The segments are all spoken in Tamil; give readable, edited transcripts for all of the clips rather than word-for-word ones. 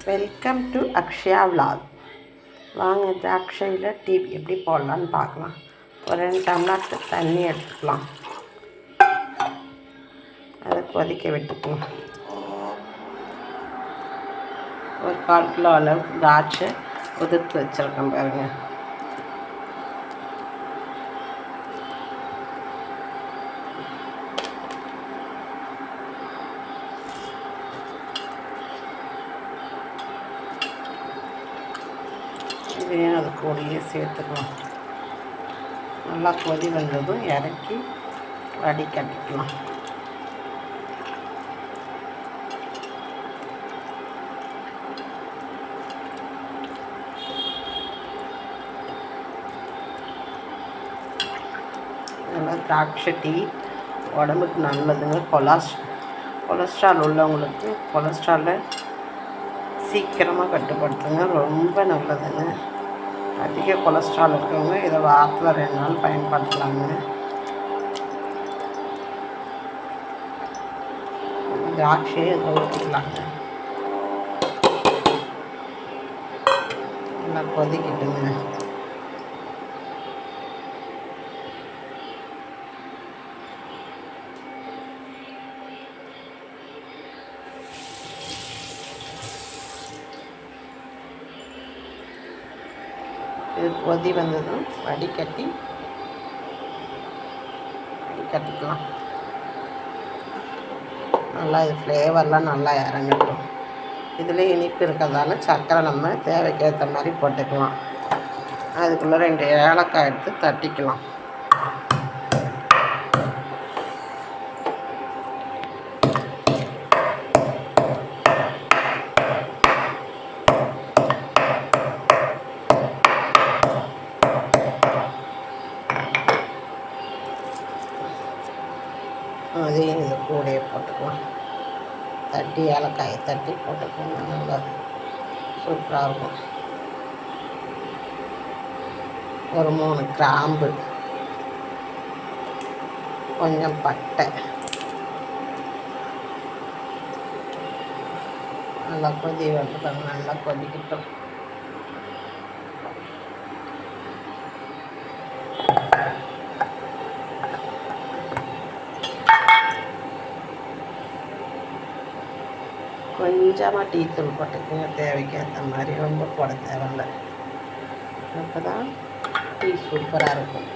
Welcome to Akshaya vlog. வாங்க இந்த அக்ஷயில் டீ எப்படி போடலான்னு பார்க்கலாம். ஒரு 2 டம்ளர் தண்ணி எடுத்துக்கலாம். அதை கொதிக்க விட்டுக்கலாம். ஒரு 1/4 கிலோ அளவுக்கு திராட்சை உதிர்த்து வச்சுருக்கேன் பாருங்கள். இதையும் அது கூடயே சேர்த்துக்கலாம். நல்லா கொதி வந்ததும் இறக்கி வடிகட்டிக்கலாம். நல்லா திராட்சை டீ உடம்புக்கு நல்லதுங்க. கொலஸ்ட்ரால் உள்ளவங்களுக்கு கொலஸ்ட்ராலை சீக்கிரமாக கட்டுப்படுத்துங்க. ரொம்ப நல்லதுங்க. அதிக கொலஸ்ட்ரால் இருக்கவங்க இதை வாரத்தில் 2 நாள் பயன்படுத்தலாங்க. திராட்சையை இதை ஊற்றிக்கலாங்க. நல்லா கொதிக்கிட்டுங்க. இது கொதி வந்ததும் வடிகட்டிக்கலாம். நல்லா இது ஃப்ளேவர்லாம் நல்லா இறங்கட்டும். இதில் இனிப்பு இருக்கிறதால சர்க்கரை நம்ம தேவைக்கு ஏற்ற மாதிரி போட்டுக்கலாம். அதுக்குள்ளே 2 ஏலக்காய் எடுத்து தட்டிக்கலாம். அதையும் இது கூடையே போட்டுக்கலாம். ஏலக்காயை தட்டி போட்டுக்கலாம். நல்லா சூப்பராக இருக்கும். ஒரு 3 கிராம்பு, கொஞ்சம் பட்டை. நல்லா கொதி வந்துட்டாங்க. நல்லா கொதிக்கிட்டோம். கொஞ்சமாக டீ தூள் போட்டுக்கோங்க. தேவைக்கு ஏற்ற மாதிரி, ரொம்ப போட தேவையில்ல. அப்போ தான் டீ சூப்பராக இருக்கும்.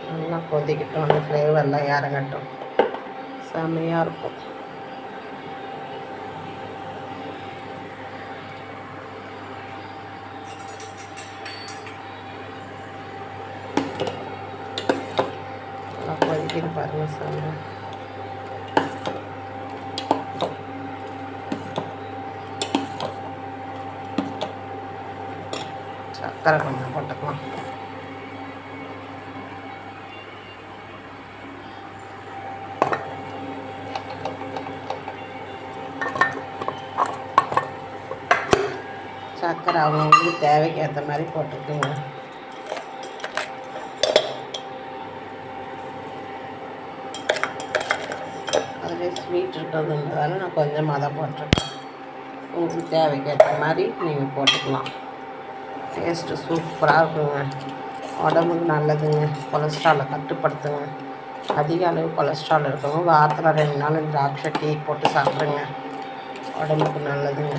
நல்லா கொதிக்கட்டும். அந்த ஃப்ளேவர்லாம் இறங்கட்டும். செம்மையாக இருக்கும். நல்லா கொதிக்கிட்டு பாருங்கள். செம்ம சர்க்கரை கொஞ்சம் போட்டுக்கலாம். சர்க்கரை அவங்களுக்கு தேவைக்கு ஏற்ற மாதிரி போட்டுக்கோங்க. அதில் ஸ்வீட் இருக்கிறதுன்றதால நான் கொஞ்சமாக தான் போட்டிருக்கேன். உங்களுக்கு தேவைக்கு ஏற்ற மாதிரி நீங்கள் போட்டுக்கலாம். டேஸ்ட்டு சூப்பராக இருக்குங்க. உடம்புக்கு நல்லதுங்க. கொலஸ்ட்ராலை கட்டுப்படுத்துங்க. அதிக அளவு கொலஸ்ட்ரால் இருக்கவங்க வாரத்தில் 2 நாள் திராட்சை டீ போட்டு சாப்பிடுங்க. உடம்புக்கு நல்லதுங்க.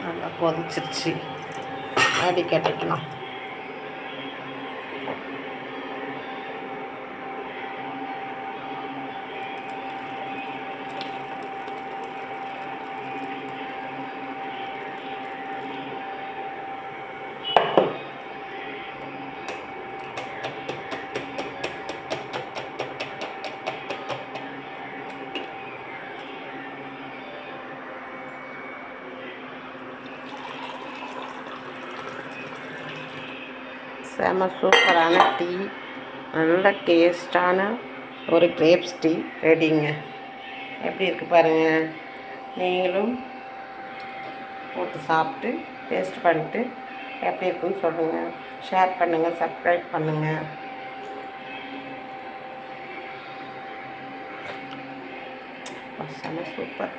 நல்லா கொதிச்சிருச்சு. வடிகட்டிக்கலாம். செம சூப்பரான டீ, நல்ல டேஸ்டான ஒரு கிரேப்ஸ் டீ ரெடிங்க. எப்படி இருக்குது பாருங்கள். நீங்களும் போட்டு சாப்பிட்டு டேஸ்ட் பண்ணிட்டு எப்படி இருக்குன்னு சொல்லுங்கள். ஷேர் பண்ணுங்கள், சப்ஸ்கிரைப் பண்ணுங்கள். செம சூப்பர்.